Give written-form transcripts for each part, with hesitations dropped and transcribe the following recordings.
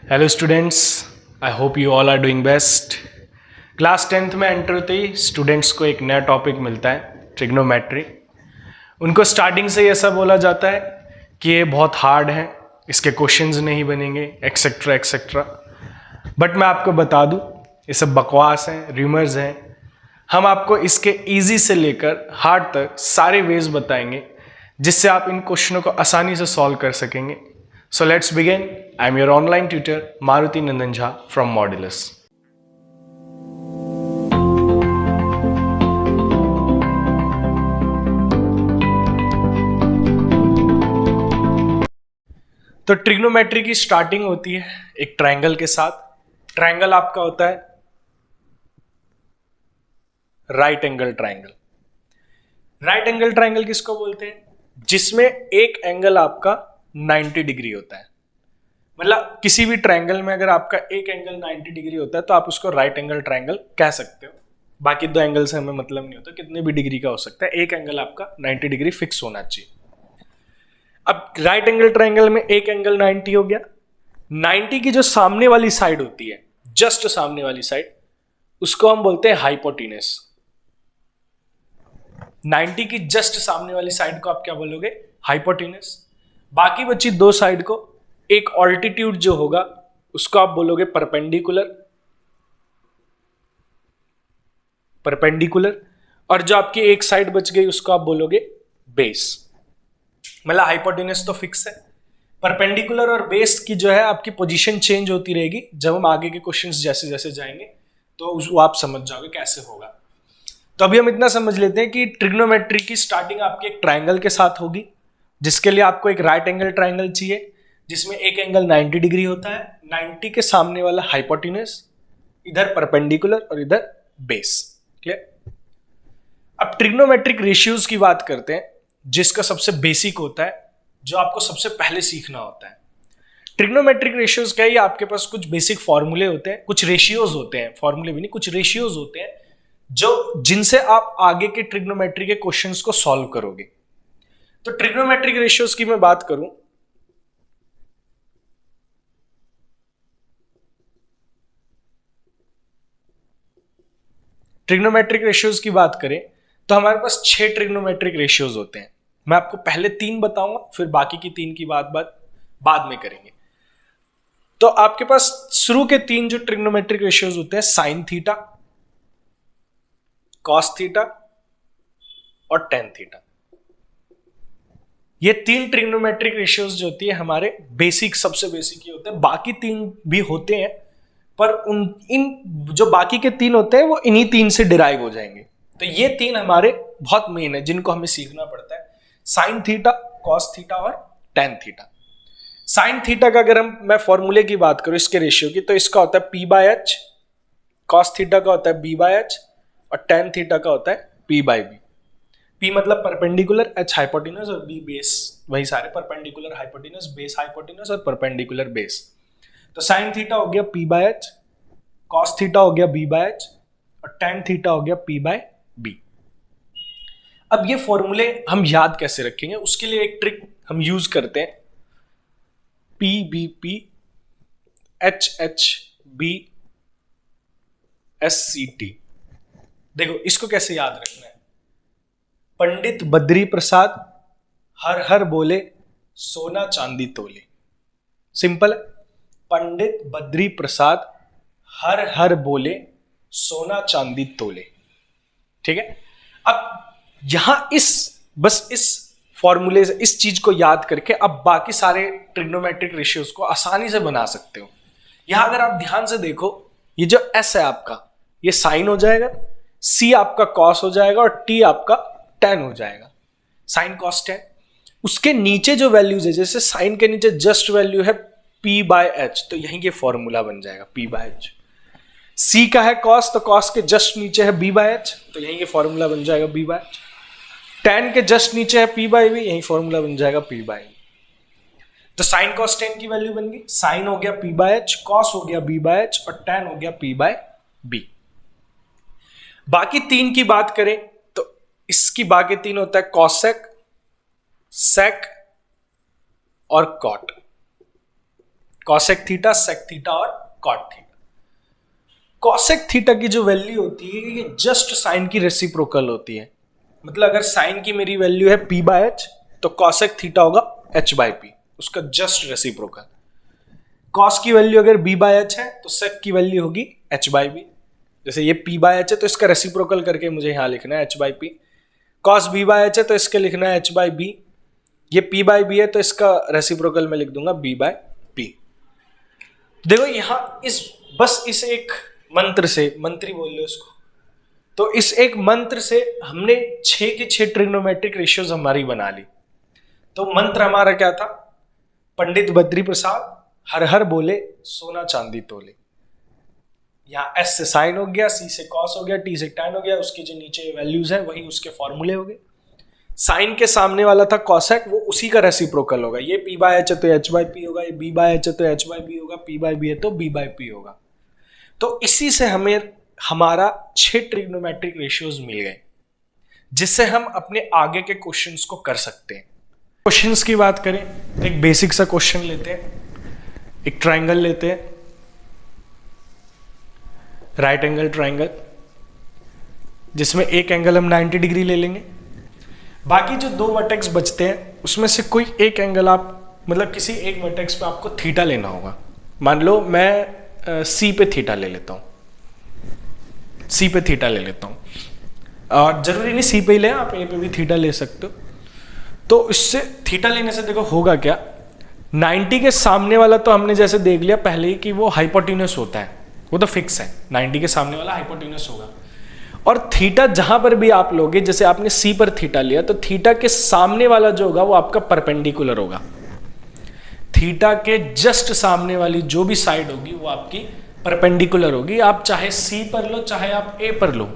Hello students, I hope you all are doing best. Class 10th में enter होते ही students को एक नया टॉपिक मिलता है, ट्रिग्नोमेट्री। उनको स्टार्टिंग से ये सब बोला जाता है कि ये बहुत हार्ड है, इसके क्वेश्चंस नहीं बनेंगे, एक्सेट्रा एक्सेट्रा। बट मैं आपको बता दूं, ये सब बकवास हैं, रूमर्स हैं। हम आपको इसके इजी से लेकर हार्ड तक सारे वेज बताएंगे जिससे आप इन क्वेश्चनों को आसानी से सॉल्व कर सकेंगे। So let's begin. I'm your online tutor Maruti Nandan Jha from Modulus. तो ट्रिग्नोमेट्री की स्टार्टिंग होती है एक ट्रायंगल के साथ। ट्रायंगल आपका होता है right angle triangle. Right angle triangle किसको बोलते हैं? जिसमें एक एंगल आपका 90 डिग्री होता है। मतलब किसी भी ट्रायंगल में अगर आपका एक एंगल 90 डिग्री होता है तो आप उसको राइट एंगल ट्रायंगल कह सकते हो। बाकी दो एंगल से हमें मतलब नहीं होता, कितने भी डिग्री का हो सकता है, एक एंगल आपका 90 डिग्री फिक्स होना चाहिए। अब राइट एंगल ट्रायंगल में एक एंगल 90 हो गया। 90 की जो सामने वाली साइड होती है, जस्ट सामने वाली साइड, उसको हम बोलते हैं हाइपोटेनस। 90 की जस्ट सामने वाली साइड को आप क्या बोलोगे? हाइपोटेनस। बाकी बची दो साइड को एक ऑल्टीट्यूड जो होगा उसको आप बोलोगे परपेंडिकुलर। परपेंडिकुलर। और जो आपकी एक साइड बच गई उसको आप बोलोगे बेस। मतलब हाइपोटेनस तो फिक्स है, परपेंडिकुलर और बेस की जो है आपकी पोजीशन चेंज होती रहेगी। जब हम आगे के क्वेश्चंस जैसे जैसे जाएंगे तो वो आप समझ जाओगे कैसे होगा। तो अभी हम इतना समझ लेते हैं कि ट्रिग्नोमेट्री की स्टार्टिंग आपकी एक ट्रायंगल के साथ होगी, जिसके लिए आपको एक राइट एंगल ट्रायंगल चाहिए जिसमें एक एंगल 90 डिग्री होता है। 90 के सामने वाला हाइपोटेनस, इधर परपेंडिकुलर और इधर बेस। क्लियर? अब ट्रिग्नोमेट्रिक रेशियोज की बात करते हैं, जिसका सबसे बेसिक होता है, जो आपको सबसे पहले सीखना होता है। ट्रिग्नोमेट्रिक रेशियोज क्या है? आपके पास कुछ बेसिक फॉर्मूले होते हैं, कुछ रेशियोज होते हैं, फॉर्मूले भी नहीं, कुछ रेशियोज होते हैं जो जिनसे आप आगे के ट्रिग्नोमेट्री के क्वेश्चंस को सॉल्व करोगे। तो ट्रिग्नोमेट्रिक रेशियोज की मैं बात करूं, ट्रिग्नोमेट्रिक रेशियोज की बात करें तो हमारे पास 6 ट्रिग्नोमेट्रिक रेशियोज होते हैं। मैं आपको पहले 3 बताऊंगा, फिर बाकी की 3 की बात बाद में करेंगे। तो आपके पास शुरू के 3 जो ट्रिग्नोमेट्रिक रेशियोज होते हैं, साइन थीटा, कॉस थीटा और टेन थीटा। ये 3 ट्रिग्नोमेट्रिक रेशियोज जो होती है हमारे बेसिक, सबसे बेसिक ही होते हैं। बाकी 3 भी होते हैं पर इन जो बाकी के 3 होते हैं वो इन्हीं 3 से डिराइव हो जाएंगे। तो ये 3 हमारे बहुत मेन है जिनको हमें सीखना पड़ता है, साइन थीटा, कॉस थीटा और टेन थीटा। साइन थीटा का अगर मैं फॉर्मूले की बात करूं इसके रेशियो की, तो इसका होता है P/H, कॉस थीटा का होता है B/H और टेन थीटा का होता है P/B। P मतलब परपेंडिकुलर, H हाइपोटेनस और B बेस। वही सारे परपेंडिकुलर हाइपोटेनस, बेस हाइपोटेनस और परपेंडिकुलर बेस। तो साइन थीटा हो गया P/H, कॉस थीटा हो गया B/H और टेन थीटा हो गया P/B। अब ये फॉर्मूले हम याद कैसे रखेंगे, उसके लिए एक ट्रिक हम यूज करते हैं, PBP HHB SCT। देखो इसको कैसे याद रखना है। पंडित बद्री प्रसाद हर हर बोले सोना चांदी तोले। सिंपल है। पंडित बद्री प्रसाद हर हर बोले सोना चांदी तोले। ठीक है। अब यहां बस इस फॉर्मूले से, इस चीज को याद करके आप बाकी सारे ट्रिग्नोमेट्रिक रेशियोज को आसानी से बना सकते हो। यहां अगर आप ध्यान से देखो, ये जो S है आपका, ये साइन हो जाएगा, C आपका कॉस हो जाएगा और T आपका टेन हो जाएगा। Sine cos tan. उसके नीचे जो वैल्यूज है, जैसे साइन के नीचे जस्ट वैल्यू है P/H, तो यहीं ये फॉर्मूला बन जाएगा P/H। C का है कॉस, तो कॉस के जस्ट नीचे है B/H, तो यहीं ये फॉर्मूला बन जाएगा B/H। टेन के जस्ट नीचे है P/B, यही फॉर्मूला बन जाएगा P/B। तो साइन कॉस टेन की वैल्यू बन गई, साइन हो गया P/H, कॉस हो गया B/H और टेन हो गया P/B। बाकी 3 की बात करें तो इसकी बाकी 3 होता है कॉसेक, सेक और cot. Cosec theta, sec theta और कॉट थीटा। कॉसेक थीटा की जो वैल्यू होती है ये जस्ट साइन की रेसिप्रोकल होती है। मतलब अगर साइन की मेरी वैल्यू है p बाय एच तो कॉसेक थीटा होगा h बाय पी, उसका जस्ट रेसिप्रोकल। कॉस की वैल्यू अगर b बाय एच है तो सेक की वैल्यू होगी h बाय बी। जैसे ये p बाय एच है तो इसका रेसिप्रोकल करके मुझे यहां लिखना है h by P. Cos b by H है तो इसके लिखना है h बाय बी। ये p बाय बी है तो इसका रेसिप्रोकल में लिख दूंगा b बाय पी। देखो यहां इस एक मंत्र से, मंत्री बोल लो इसको, तो इस एक मंत्र से हमने 6 के 6 ट्रिग्नोमेट्रिक रेशियोज हमारी बना ली। तो मंत्र हमारा क्या था? पंडित बद्री प्रसाद हर हर बोले सोना चांदी तोले। यहाँ S से साइन हो गया, C से कॉस हो गया, T से टैन हो गया, उसके जो नीचे वैल्यूज है वही उसके फॉर्मूले हो गए। साइन के सामने वाला था कॉसेक, वो उसी का रेसिप्रोकल होगा। ये p बाय एच है तो h बाय पी होगा, ये b बाय एच है तो h बाय बी होगा, p बाय बी है तो b बाय पी होगा। तो इसी से हमें हमारा 6 ट्रिग्नोमेट्रिक रेशियोज मिल गए, जिससे हम अपने आगे के क्वेश्चंस को कर सकते हैं। क्वेश्चंस की बात करें तो एक बेसिक सा क्वेश्चन लेते हैं। एक ट्राइंगल लेते हैं, राइट एंगल ट्राइंगल, जिसमें एक एंगल हम 90 डिग्री ले लेंगे। बाकी जो 2 वर्टेक्स बचते हैं उसमें से कोई एक एंगल आप, मतलब किसी एक वर्टेक्स पे आपको थीटा लेना होगा। मान लो मैं C पे थीटा ले लेता हूँ, C पे थीटा ले लेता हूँ, और जरूरी नहीं C पे ही ले, आप A पे भी थीटा ले सकते हो। तो इससे थीटा लेने से देखो होगा क्या, 90 के सामने वाला तो हमने जैसे देख लिया पहले ही कि वो हाइपोटेन्यूस होता है, वो तो फिक्स है, 90 के सामने वाला हाइपोटेन्यूस होगा। और थीटा जहां पर भी आप लोगे, जैसे आपने C पर थीटा लिया तो थीटा के सामने वाला जो होगा वो आपका परपेंडिकुलर होगा। थीटा के जस्ट सामने वाली जो भी साइड होगी वो आपकी परपेंडिकुलर होगी। आप चाहे C पर लो चाहे आप A पर लो।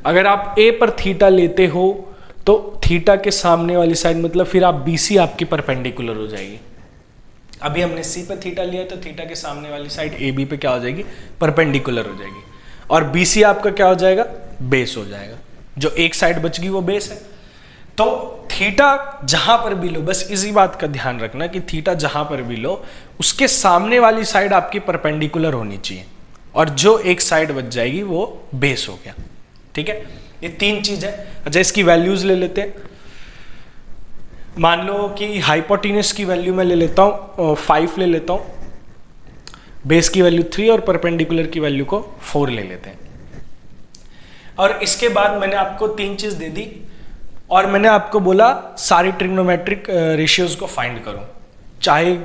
अगर आप A पर थीटा लेते हो तो थीटा के सामने वाली साइड, मतलब फिर आप BC आपकी परपेंडिकुलर हो जाएगी। अभी हमने C पर थीटा लिया तो थीटा के सामने वाली साइड AB पे क्या हो जाएगी, परपेंडिकुलर हो जाएगी। और BC आपका क्या हो जाएगा, बेस हो जाएगा। जो एक साइड बच गई वो बेस है। तो थीटा जहां पर भी लो, बस इसी बात का ध्यान रखना कि थीटा जहां पर भी लो उसके सामने वाली साइड आपकी परपेंडिकुलर होनी चाहिए, और जो एक साइड बच जाएगी वो बेस हो गया। ठीक है, ये 3 चीज है। अच्छा, इसकी वैल्यूज ले लेते हैं। मान लो कि हाइपोटेन्यूस की वैल्यू मैं ले लेता हूँ 5 ले लेता हूँ, बेस की वैल्यू 3 और परपेंडिकुलर की वैल्यू को 4 ले लेते हैं। और इसके बाद मैंने आपको 3 चीज दे दी और मैंने आपको बोला सारी ट्रिग्नोमेट्रिक रेशियोज को फाइंड करो, चाहे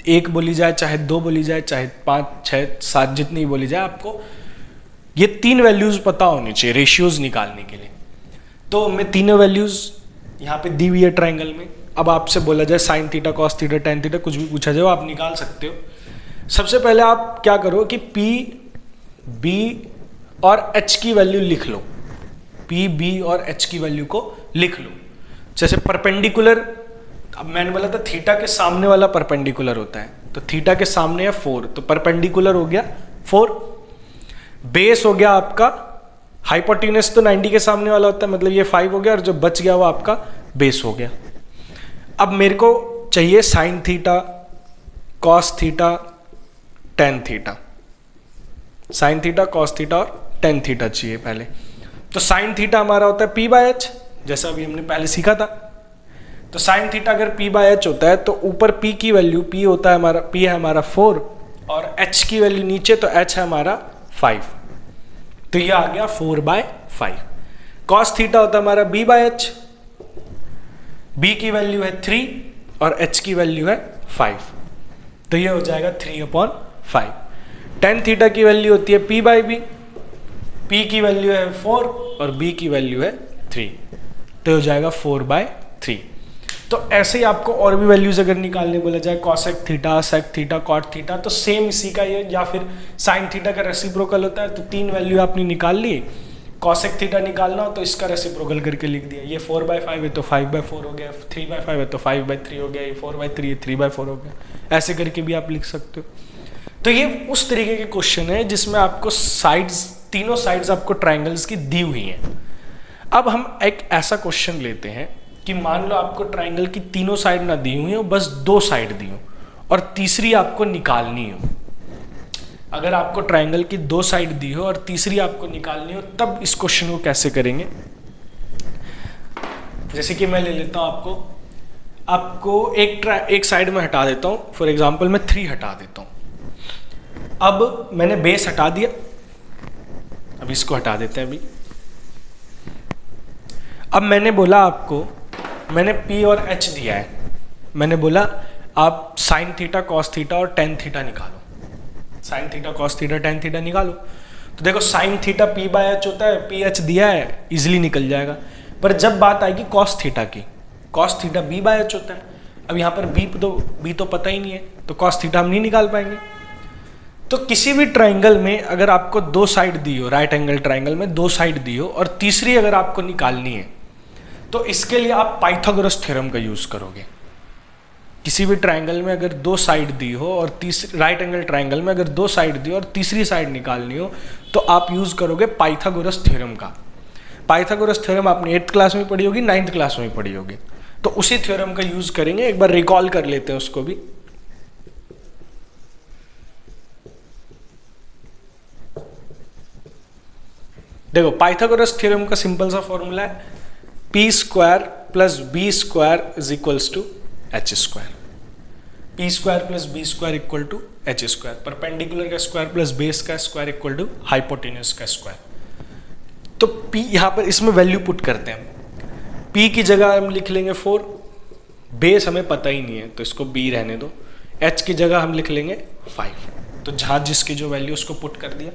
1 बोली जाए, चाहे 2 बोली जाए, चाहे 5, 6, 7 जितनी बोली जाए, आपको ये 3 वैल्यूज पता होनी चाहिए रेशियोज निकालने के लिए। तो मैं तीनों वैल्यूज यहाँ पे दी हुई है ट्राइंगल में। अब आपसे बोला जाए sine theta, cos theta, tan theta, कुछ भी पूछा जाए आप निकाल सकते हो। सबसे पहले आप क्या करो कि P, B और H की वैल्यू लिख लो। P, B और H की वैल्यू को लिख लो। जैसे परपेंडिकुलर, अब मैंने बोला था थीटा के सामने वाला परपेंडिकुलर होता है, तो थीटा के सामने है 4, तो परपेंडिकुलर हो गया 4। बेस हो गया आपका, हाइपोटेन्यूस तो 90 के सामने वाला होता है, मतलब ये 5 हो गया, और जो बच गया वो आपका बेस हो गया। अब मेरे को चाहिए sign theta, cos theta, tan theta. Sign theta, cos theta और टेन थीटा चाहिए पहले। तो साइन थीटा हमारा होता है P बाय एच, जैसा अभी हमने पहले सीखा था। तो साइन थीटा अगर P बाय एच होता है तो ऊपर P की वैल्यू, P होता है हमारा, P है हमारा 4 और H की वैल्यू नीचे, तो H है हमारा 5, तो ये आ गया 4 बाय 5। कॉस थीटा होता है हमारा B बाय एच, B की वैल्यू है 3 और H की वैल्यू है 5, तो ये हो जाएगा 3/5। टेन थीटा की वैल्यू होती है P बाय बी, P की वैल्यू है 4 और B की वैल्यू है 3, तो हो जाएगा 4/3। तो ऐसे ही आपको और भी वैल्यूज अगर निकालने बोला जाए, cosec theta, sec theta, cot theta, तो सेम इसी का ये, या फिर साइन थीटा का रेसिप्रोकल होता है, तो 3 वैल्यू आपने निकाल ली। कॉसेक थीटा निकालना हो तो इसका रेसिप्रोकल करके लिख दिया, ये 4/5 है तो 5/4 हो गया, 3/5 है तो 5/3 हो गया, ये 4/3 है 3/4 हो गया, ऐसे करके भी आप लिख सकते हो। तो ये उस तरीके के क्वेश्चन है जिसमें आपको साइड्स, तीनों साइड्स आपको ट्राइंगल्स की दी हुई हैं। अब हम एक ऐसा क्वेश्चन लेते हैं कि मान लो आपको ट्राइंगल की तीनों साइड ना दी हुई हो, बस 2 साइड दी हो, और तीसरी आपको निकालनी हो, अगर आपको ट्रायंगल की 2 साइड दी हो और तीसरी आपको निकालनी हो, तब इस क्वेश्चन को कैसे करेंगे। जैसे कि मैं ले लेता हूं आपको एक साइड में हटा देता हूं, फॉर एग्जांपल मैं 3 हटा देता हूं। अब मैंने बेस हटा दिया, अब इसको हटा देते हैं अभी। अब मैंने बोला आपको, मैंने P और H दिया है, मैंने बोला आप साइन थीटा कॉस थीटा और टेन थीटा निकालो, sine theta cos theta tan theta निकालो। तो देखो sine theta P by H होता है, पी एच दिया है, इजिली निकल जाएगा। पर जब बात आएगी कॉस थीटा की, cos theta B by H होता है। अब यहाँ पर B तो पता ही नहीं है, तो कॉस थीटा हम नहीं निकाल पाएंगे। तो किसी भी ट्राइंगल में अगर आपको 2 साइड दी हो, राइट एंगल ट्राइंगल में 2 साइड दी हो और तीसरी अगर आपको निकालनी है, तो इसके लिए आप पाइथागोरस थ्योरम का यूज करोगे। किसी भी ट्राइंगल में अगर 2 साइड दी हो और तीसरी, राइट एंगल ट्राइंगल में अगर 2 साइड दी हो और तीसरी साइड निकालनी हो, तो आप यूज करोगे पाइथागोरस थ्योरम का। पाइथागोरस थ्योरम आपने 8th क्लास में पढ़ी होगी, 9th क्लास में पढ़ी होगी, तो उसी थ्योरम का यूज करेंगे। एक बार रिकॉल कर लेते हैं उसको भी। देखो पाइथागोरस थ्योरम का सिंपल सा फॉर्मूला है P square plus B square is equals to H square. P square plus B square equal to H square, perpendicular का स्क्वायर प्लस बेस का स्क्वायर इक्वल टू हाइपोटेन्यूस का square. तो P यहाँ पर इसमें value put करते हैं। P की जगह हम लिख लेंगे 4, बेस हमें पता ही नहीं है तो इसको B रहने दो। H की जगह हम लिख लेंगे 5, तो जहाँ जिसकी जो वैल्यू उसको पुट कर दिया।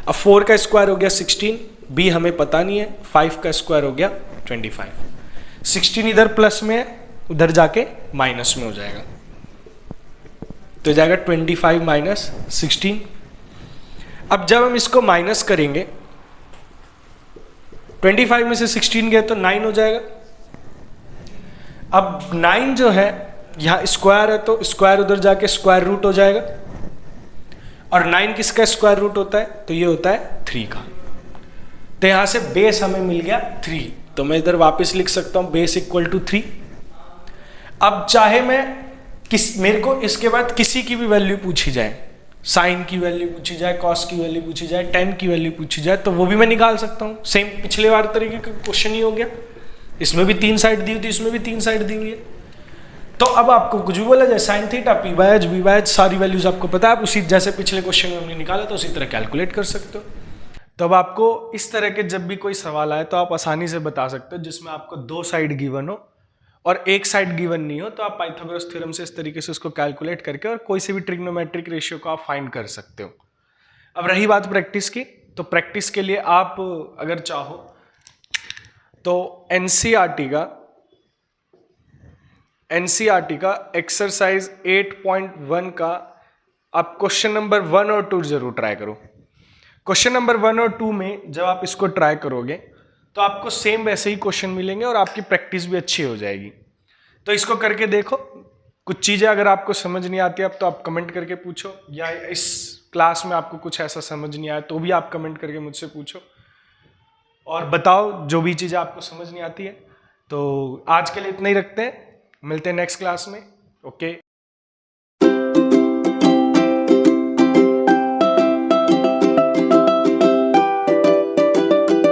अब 4 का स्क्वायर हो गया 16, B हमें पता नहीं है, 5 का स्क्वायर हो गया 25। 16 इधर प्लस में है, उधर जाके माइनस में हो जाएगा, तो जाएगा 25 माइनस 16। अब जब हम इसको माइनस करेंगे, 25 में से 16 गए तो 9 हो जाएगा। अब 9 जो है यहाँ स्क्वायर है, तो स्क्वायर उधर जाके स्क्वायर रूट हो जाएगा, और 9 किसका स्क्वायर रूट होता है, तो ये होता है 3 का। तो यहां से बेस हमें मिल गया 3, तो मैं इधर वापस लिख सकता हूं बेस इक्वल टू 3। अब चाहे मैं मेरे को इसके बाद किसी की भी वैल्यू पूछी जाए, साइन की वैल्यू पूछी जाए, कॉस की वैल्यू पूछी जाए, टेन की वैल्यू पूछी जाए, तो वो भी मैं निकाल सकता हूं। सेम पिछले बार तरीके का क्वेश्चन ही हो गया, इसमें भी 3 साइड दी हुई थी, इसमें भी 3 साइड दी हुई है। तो अब आपको कुछ भी बोला जाए, sine theta P by H B by H सारी वैल्यूज आपको पता है, आप उसी जैसे पिछले क्वेश्चन में हमने निकाला तो उसी तरह कैलकुलेट कर सकते हो। तो अब आपको इस तरह के जब भी कोई सवाल आए तो आप आसानी से बता सकते हो, जिसमें आपको 2 साइड गिवन हो और 1 साइड गिवन नहीं हो, तो आप पाइथागोरस थ्योरम से इस तरीके से उसको कैलकुलेट करके और कोई से भी ट्रिग्नोमेट्रिक रेशियो को आप फाइंड कर सकते हो। अब रही बात प्रैक्टिस की, तो प्रैक्टिस के लिए आप अगर चाहो तो एनसीईआरटी का एक्सरसाइज 8.1 का आप क्वेश्चन नंबर 1 और 2 जरूर ट्राई करो। क्वेश्चन नंबर 1 और 2 में जब आप इसको ट्राई करोगे तो आपको सेम वैसे ही क्वेश्चन मिलेंगे और आपकी प्रैक्टिस भी अच्छी हो जाएगी। तो इसको करके देखो, कुछ चीज़ें अगर आपको समझ नहीं आती अब तो आप कमेंट करके पूछो, या इस क्लास में आपको कुछ ऐसा समझ नहीं आया तो भी आप कमेंट करके मुझसे पूछो और बताओ जो भी चीज़ें आपको समझ नहीं आती है। तो आज के लिए इतना ही रखते हैं, मिलते हैं नेक्स्ट क्लास में। ओके।